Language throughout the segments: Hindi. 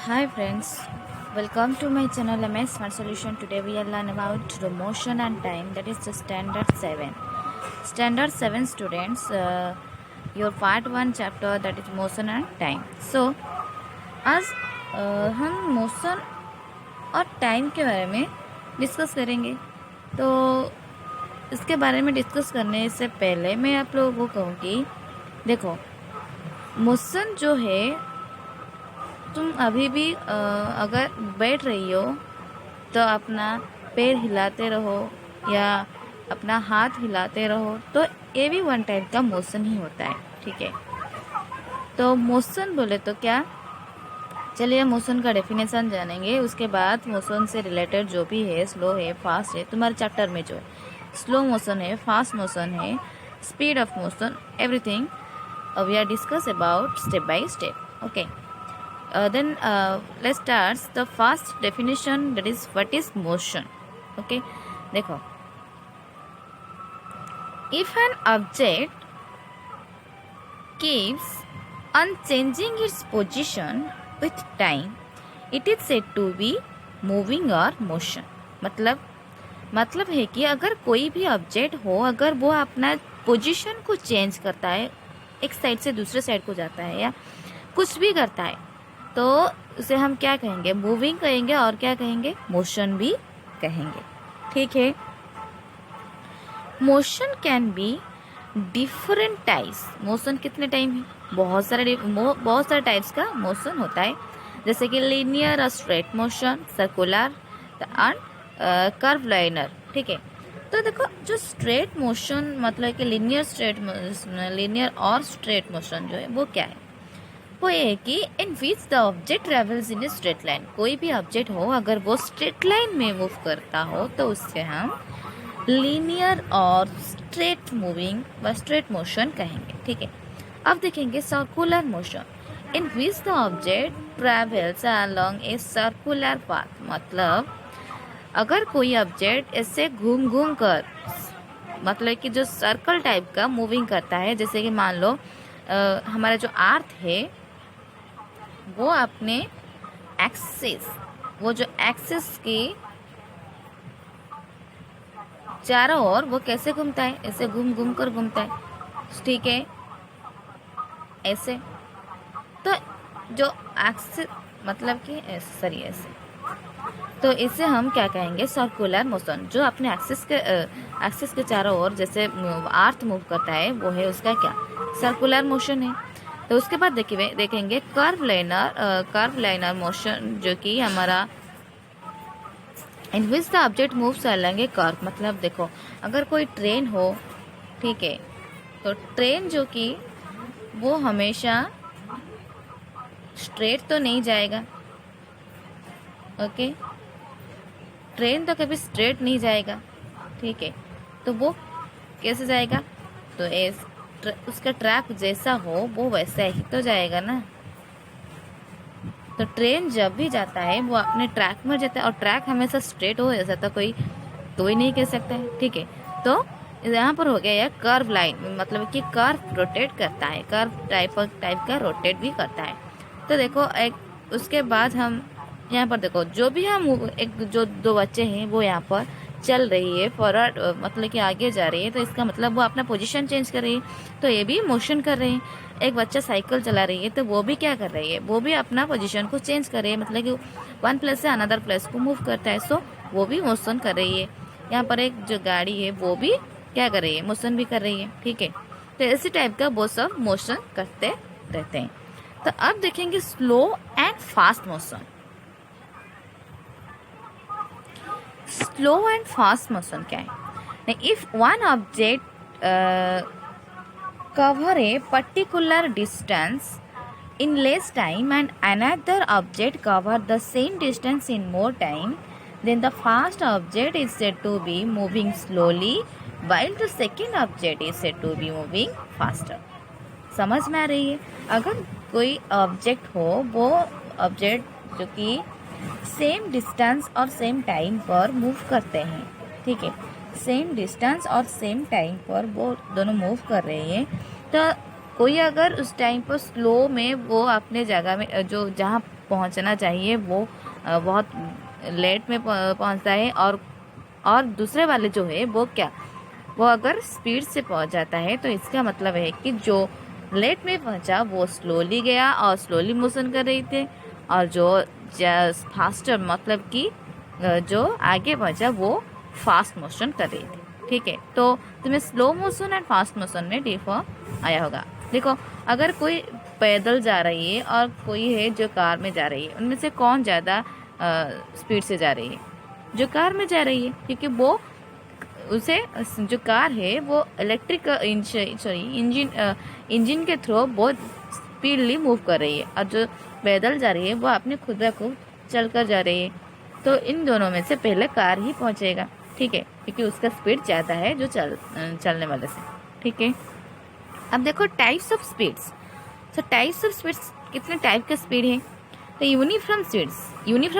Hi friends, welcome to my channel MS Smart Solution. Today we will learn about the motion and time, that is the standard 7. Standard 7 students, your part 1 chapter, that is motion and time. So आज हम मोशन और टाइम के बारे में डिस्कस करेंगे। तो इसके बारे में डिस्कस करने से पहले मैं आप लोगों को कहूँगी, देखो मोशन जो है, तुम अभी भी अगर बैठ रही हो तो अपना पैर हिलाते रहो या अपना हाथ हिलाते रहो, तो ये भी वन टाइप का मोशन ही होता है। ठीक है, तो मोशन बोले तो क्या, चलिए मोशन का डेफिनेशन जानेंगे। उसके बाद मोशन से रिलेटेड जो भी है, स्लो है, फास्ट है, तुम्हारे चैप्टर में जो है स्लो मोशन है, फास्ट मोशन है, speed of motion, everything we are discuss about step by step. Okay, then let's start the first definition, that is what is motion. Okay, देखो, if an object keeps unchanging its position with time, it is said to be moving or motion. मतलब है कि अगर कोई भी ऑब्जेक्ट हो, अगर वो अपना पोजीशन को चेंज करता है, एक साइड से दूसरे साइड को जाता है या कुछ भी करता है, तो उसे हम क्या कहेंगे, मूविंग कहेंगे, और क्या कहेंगे, मोशन भी कहेंगे। ठीक है, motion can be different types. Motion कितने टाइप हैं, बहुत सारे टाइप्स का मोशन होता है, जैसे कि लीनियर और straight motion, circular and curve liner. ठीक है, तो देखो जो स्ट्रेट मोशन मतलब कि लीनियर और स्ट्रेट मोशन जो है वो क्या है, वो ये है कि in which the object travels in a straight line. कोई भी ऑब्जेक्ट हो, अगर वो स्ट्रेट लाइन में मूव करता हो तो उससे हम लीनियर और स्ट्रेट मूविंग व स्ट्रेट मोशन कहेंगे। ठीक है, अब देखेंगे circular motion, in which the object travels along a circular path. मतलब अगर कोई ऑब्जेक्ट ऐसे घूम घूम कर, मतलब कि जो सर्कल टाइप का मूविंग करता है, जैसे कि मान लो हमारा जो अर्थ है वो अपने एक्सिस, वो जो एक्सिस के चारों ओर वो कैसे घूमता है, ऐसे घूम घूम कर घूमता है। ठीक है, ऐसे, तो जो एक्सिस मतलब कि ऐसे, तो इसे हम क्या कहेंगे, सर्कुलर मोशन। जो अपने एक्सिस के चारों ओर जैसे अर्थ मूव करता है, वो है उसका क्या, सर्कुलर मोशन है। तो उसके बाद देखेंगे कर्व लाइनर मोशन, जो कि हमारा in which the object moves along a curve. मतलब देखो, अगर कोई ट्रेन हो, ठीक है, तो ट्रेन जो कि वो हमेशा स्ट्रेट तो नहीं जाएगा। ओके, ट्रेन तो कभी स्ट्रेट नहीं जाएगा। ठीक है, तो वो कैसे जाएगा, तो उसका ट्रैक जैसा हो वो वैसा ही तो जाएगा ना। तो ट्रेन जब भी जाता है वो अपने ट्रैक में जाता है, और ट्रैक हमेशा स्ट्रेट हो ऐसा तो कोई नहीं कह सकता है। ठीक है, तो यहाँ पर हो गया यह कर्व लाइन, मतलब कि कर्व रोटेट करता है, कर्व टाइप का रोटेट भी करता है। तो देखो उसके बाद हम यहाँ पर देखो, जो भी हम जो दो बच्चे हैं वो यहाँ पर चल रही है फॉरवर्ड, मतलब कि आगे जा रही है, तो इसका मतलब वो अपना पोजीशन चेंज कर रही है, तो ये भी मोशन कर रहे हैं। एक बच्चा साइकिल चला रही है, तो वो भी क्या कर रही है, वो भी अपना पोजीशन को चेंज कर रही है, मतलब कि वन प्लेस से अनदर प्लेस को मूव करता है, सो वो भी मोशन कर रही है। यहाँ पर एक जो गाड़ी है वो भी क्या कर रही है, मोशन भी कर रही है। ठीक है, तो इसी टाइप का वो सब मोशन करते रहते हैं। तो अब देखेंगे slow and fast motion. Slow and fast motion क्या है, if one object cover a particular distance in less time and another object cover the same distance in more time, then the first object is said to be moving slowly while the second object is said to be moving faster. समझ में आ रही है, अगर कोई ऑब्जेक्ट हो, वो ऑब्जेक्ट जो कि सेम डिस्टेंस और सेम टाइम पर मूव करते हैं, ठीक है, सेम डिस्टेंस और सेम टाइम पर वो दोनों मूव कर रहे हैं, तो कोई अगर उस टाइम पर स्लो में वो अपने जगह में जो जहाँ पहुँचना चाहिए वो बहुत लेट में पहुँचता है, और दूसरे वाले जो है वो क्या, वो अगर स्पीड से पहुँच जाता है, तो इसका मतलब है कि जो लेट में पहुँचा वो स्लोली गया और स्लोली मोशन कर रही थी, और जो फास्टर मतलब कि जो आगे पहुँचा वो फास्ट मोशन कर रही थी। ठीक है, तो तुम्हें slow motion and fast motion में डिफर आया होगा। देखो, अगर कोई पैदल जा रही है और कोई है जो कार में जा रही है, उनमें से कौन ज़्यादा स्पीड से जा रही है? जो कार में जा रही है, क्योंकि वो उसे जो कार है वो इलेक्ट्रिक इंजन के थ्रू बहुत स्पीडली मूव कर रही है, और जो पैदल जा रही है वो अपने खुद ब खुद चल कर जा रही है। तो इन दोनों में से पहले कार ही पहुंचेगा। ठीक है, क्योंकि उसका स्पीड ज़्यादा है जो चलने वाले से। ठीक है, अब देखो types of speeds. So types of speeds, कितने टाइप का स्पीड है? तो यूनिफॉर्म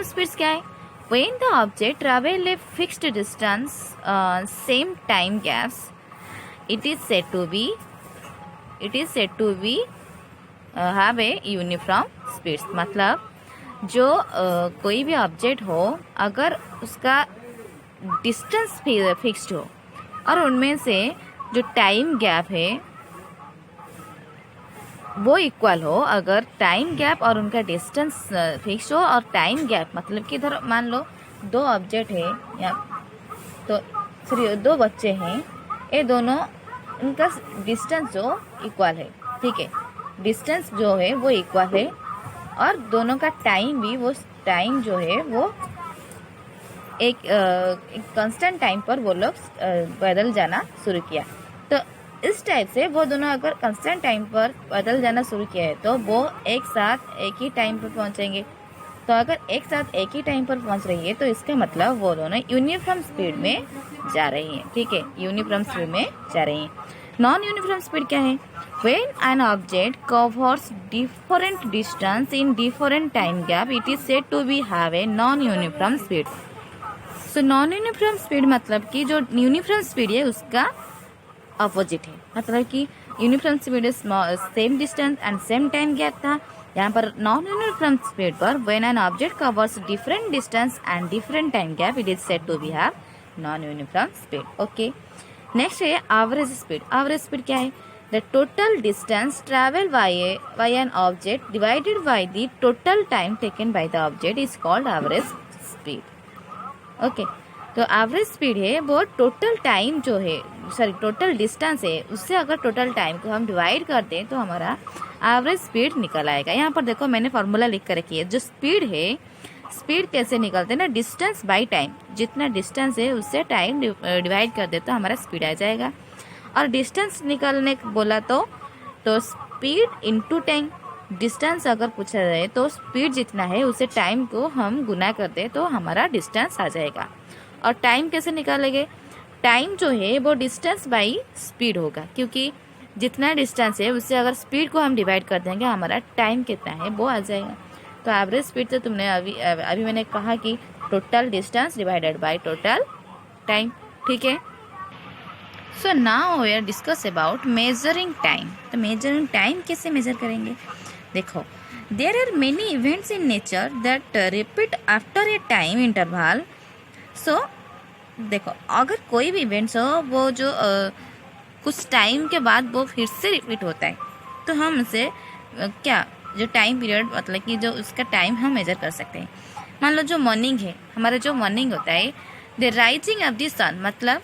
स्पीड्स क्या है? When the object travel a fixed distance, same time gaps, it is said to be have a uniform speeds। मतलब जो कोई भी ऑब्जेक्ट हो, अगर उसका डिस्टेंस फिक्स्ड हो और उनमें से जो टाइम गैप है वो इक्वल हो, अगर टाइम गैप और उनका डिस्टेंस फिक्स हो, और टाइम गैप मतलब कि इधर मान लो दो ऑब्जेक्ट है या तो दो बच्चे हैं, ये दोनों उनका डिस्टेंस जो इक्वल है। ठीक है, डिस्टेंस जो है वो इक्वल है, और दोनों का टाइम भी, वो टाइम जो है वो एक कांस्टेंट टाइम पर वो लोग पैदल जाना शुरू किया। तो इस टाइप से वो दोनों अगर कांस्टेंट टाइम पर पैदल जाना शुरू किया है तो वो एक साथ एक ही टाइम पर पहुंचेंगे। तो अगर एक साथ एक ही टाइम पर पहुंच रही है तो इसका मतलब वो दोनों यूनिफॉर्म स्पीड में जा रही हैं। ठीक है, यूनिफॉर्म स्पीड में जा रही हैं। नॉन यूनिफॉर्म स्पीड क्या है? When an object covers different distance in different time gap, it is said to be have a non-uniform speed। So non-uniform speed मतलब कि जो यूनिफॉर्म स्पीड है उसका अपोजिट है। मतलब कि uniform speed same distance and same time gap था, यहाँ पर नॉन यूनिफॉर्म स्पीड पर when an object covers different distance and different time gap, it is said to be have non uniform speed. Okay, next है एवरेज स्पीड। एवरेज स्पीड क्या है? The total distance travel by an object divided by the total time taken by the object is called average speed. Okay, तो एवरेज स्पीड है वो टोटल टाइम जो है, सॉरी टोटल डिस्टेंस है, उससे अगर टोटल टाइम को हम डिवाइड कर दें तो हमारा एवरेज स्पीड निकल आएगा। यहाँ पर देखो मैंने फार्मूला लिख कर रखी है। जो स्पीड है, स्पीड कैसे निकलते हैं ना, डिस्टेंस बाय टाइम, जितना डिस्टेंस है उससे टाइम डिवाइड कर दे तो हमारा स्पीड आ जाएगा। और डिस्टेंस निकलने बोला तो स्पीड इनटू टाइम, डिस्टेंस अगर पूछा जाए तो स्पीड जितना है उसे टाइम को हम गुना कर दे तो हमारा डिस्टेंस आ जाएगा। और टाइम कैसे निकालेंगे? टाइम जो है वो डिस्टेंस बाई स्पीड होगा, क्योंकि जितना डिस्टेंस है उससे अगर स्पीड को हम डिवाइड कर देंगे हमारा टाइम कितना है वो आ जाएगा। तो एवरेज स्पीड तो तुमने अभी मैंने कहा कि total distance divided by total time. ठीक है, so now we are discuss about measuring time. तो मेजरिंग टाइम कैसे मेजर करेंगे? देखो, there are many events in nature that repeat after a time interval. So देखो, अगर कोई भी इवेंट्स हो वो जो कुछ टाइम के बाद वो फिर से रिपीट होता है, तो हम उसे क्या, जो टाइम पीरियड मतलब कि जो उसका टाइम हम मेजर कर सकते हैं। मान लो जो मॉर्निंग है, हमारा जो मॉर्निंग होता है, द राइजिंग ऑफ द सन, मतलब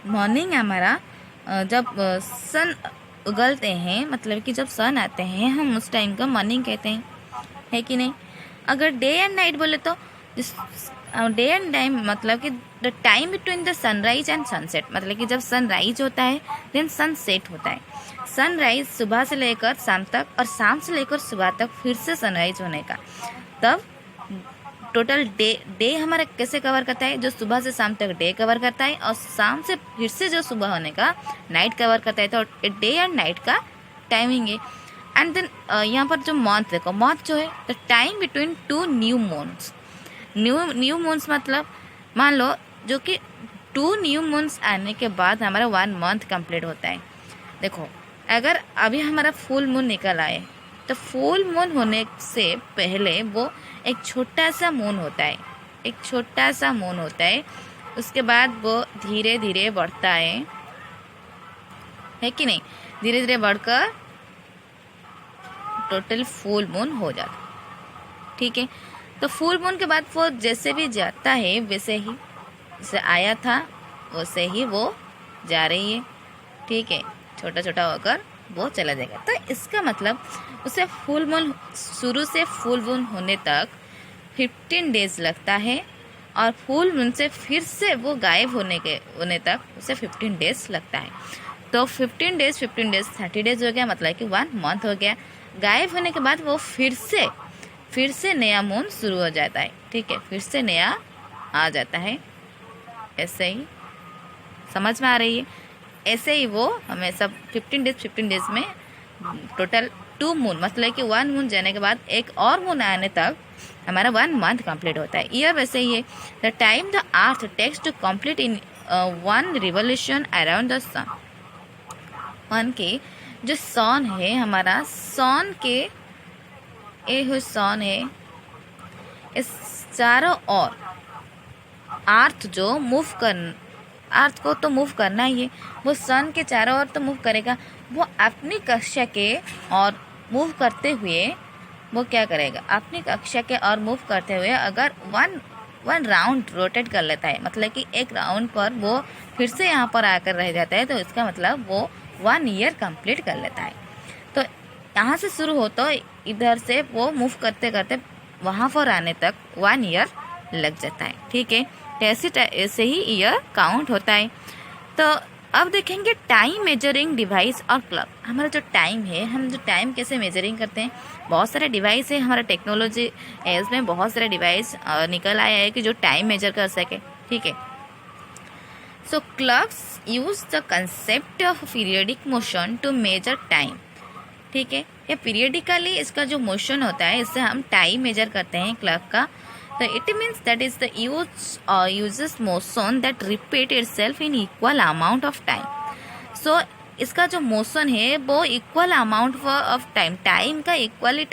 मॉर्निंग हमारा जब सन उगलते हैं, मतलब कि जब सन आते हैं हम उस टाइम को मॉर्निंग कहते हैं, है कि नहीं? अगर डे एंड नाइट बोले तो डे एंड टाइम मतलब कि the time between the sunrise and sunset, मतलब कि जब सनराइज होता है देन सनसेट होता है। सनराइज सुबह से लेकर शाम तक और शाम से लेकर सुबह तक फिर से सनराइज होने का, तब टोटल डे हमारा कैसे कवर करता है? जो सुबह से शाम तक डे कवर करता है और शाम से फिर से जो सुबह होने का नाइट कवर करता है। तो डे एंड नाइट का टाइमिंग है। एंड देन यहाँ पर जो मंथ देखो, मंथ जो है the time between two new moons. New moons मतलब मान लो जो कि 2 न्यू मून्स आने के बाद हमारा 1 मंथ कंप्लीट होता है। देखो अगर अभी हमारा फुल मून निकल आए तो फुल मून होने से पहले वो एक छोटा सा मून होता है, एक छोटा सा मून होता है, उसके बाद वो धीरे धीरे बढ़ता है कि नहीं, धीरे धीरे बढ़कर टोटल फुल मून हो जाता, ठीक है। तो फुल मून के बाद वो जैसे भी जाता है वैसे ही जैसे आया था वैसे ही वो जा रही है, ठीक है, छोटा छोटा होकर वो चला जाएगा। तो इसका मतलब उसे फुल मून शुरू से फुल मून होने तक 15 डेज लगता है और फुल मून से फिर से वो गायब होने तक उसे 15 डेज लगता है। तो 15 डेज 30 डेज हो गया, मतलब कि 1 मंथ हो गया। गायब होने के बाद वो फिर से नया मून शुरू हो जाता है, ठीक है, फिर से नया आ जाता है। ऐसे ही समझ में आ रही है, ऐसे ही वो हमें सब 15 डेज में टोटल 2 मून, मतलब कि 1 मून जाने के बाद एक और मून आने तक हमारा 1 मंथ कंप्लीट होता है। ईयर वैसे ही है, the time the earth takes to complete in 1 revolution around the sun. One के जो सन है हमारा, सन के ये सन है, इस चारों ओर अर्थ जो अर्थ को तो मूव करना ही है, वो सन के चारों ओर तो मूव करेगा। वो अपनी कक्षा के और मूव करते हुए वो क्या करेगा, अपनी कक्षा के और मूव करते हुए अगर वन राउंड रोटेट कर लेता है, मतलब कि एक राउंड पर वो फिर से यहाँ पर आकर रह जाता है, तो इसका मतलब वो 1 ईयर कंप्लीट कर लेता है। तो यहाँ से शुरू हो तो इधर से वो मूव करते करते वहाँ पर आने तक 1 ईयर लग जाता है, ठीक है। ऐसे ही ईयर काउंट होता है। तो अब देखेंगे टाइम मेजरिंग डिवाइस और क्लॉक। हमारा जो टाइम है, हम जो टाइम कैसे मेजरिंग करते हैं, बहुत सारे डिवाइस है हमारा टेक्नोलॉजी एज में, बहुत सारे डिवाइस निकल आया है कि जो टाइम मेजर कर सके, ठीक है। So clocks use the concept of periodic motion to measure time, ठीक है। ये पीरियडिकली इसका जो मोशन होता है इससे हम टाइम मेजर करते हैं क्लॉक का। तो it means that is the uses motion that repeat itself in equal amount of time. So इसका जो मोशन है वो इक्वल अमाउंट ऑफ टाइम का इक्वली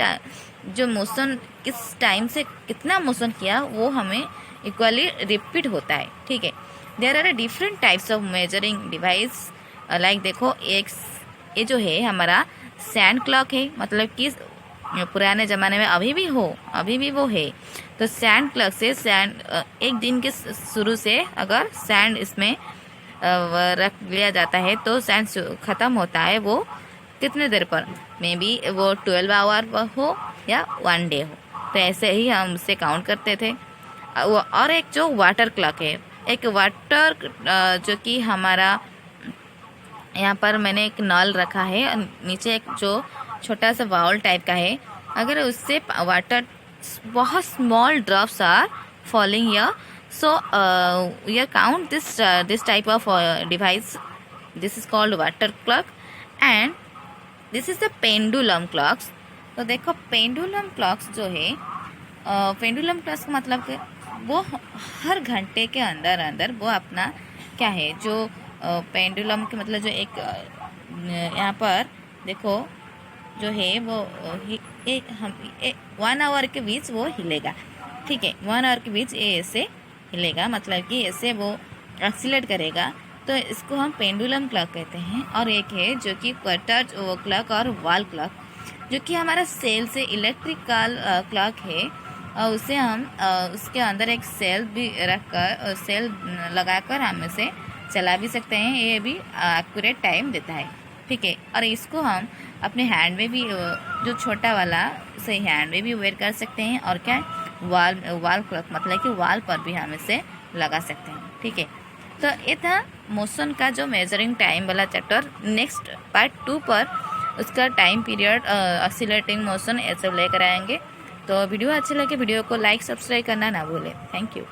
जो मोशन किस टाइम से कितना मोशन किया वो हमें इक्वली रिपीट होता है, ठीक है। There are different types of measuring device, like देखो एक ये जो है हमारा सैंड क्लॉक है, मतलब कि पुराने ज़माने में अभी भी वो है। तो सैंड क्लॉक से एक दिन के शुरू से अगर सैंड इसमें रख लिया जाता है तो सैंड ख़त्म होता है वो कितने देर पर, मे बी वो 12 आवर हो या 1 डे हो। तो ऐसे ही हम उससे काउंट करते थे। और एक जो वाटर क्लॉक है, एक वाटर जो कि हमारा यहाँ पर मैंने एक नल रखा है, नीचे एक जो छोटा सा बाउल टाइप का है, अगर उससे वाटर बहुत small drops are falling here, so you count this type of device. This is called water clock and this is the pendulum clocks. तो देखो पेंडुलम क्लॉक्स जो है, पेंडुलम क्लॉक्स का मतलब कि वो हर घंटे के अंदर वो अपना क्या है जो पेंडुलम के मतलब जो एक यहाँ पर देखो जो है वो 1 आवर के बीच वो हिलेगा, ठीक है। 1 आवर के बीच ये ऐसे हिलेगा, मतलब कि ऐसे वो एक्सीलरेट करेगा, तो इसको हम पेंडुलम क्लॉक कहते हैं। और एक है जो कि क्वार्टर क्लॉक और वॉल क्लॉक, जो कि हमारा सेल से इलेक्ट्रिकल क्लॉक है, और उसे हम उसके अंदर एक सेल भी रखकर सेल लगाकर हम इसे चला भी सकते हैं, ये भी एक्यूरेट टाइम देता है, ठीक है। और इसको हम अपने हैंड में भी जो छोटा वाला उसे हैंड में भी वेयर कर सकते हैं, और क्या वॉल क्लॉक मतलब कि वॉल पर भी हम इसे लगा सकते हैं, ठीक है। तो ये था मोशन का जो मेजरिंग टाइम वाला चैप्टर। नेक्स्ट पार्ट 2 पर उसका टाइम पीरियड, एक्सीलरेटिंग मोशन ये सब लेकर आएंगे। तो वीडियो अच्छी लगे वीडियो को लाइक सब्सक्राइब करना ना भूलें। Thank you.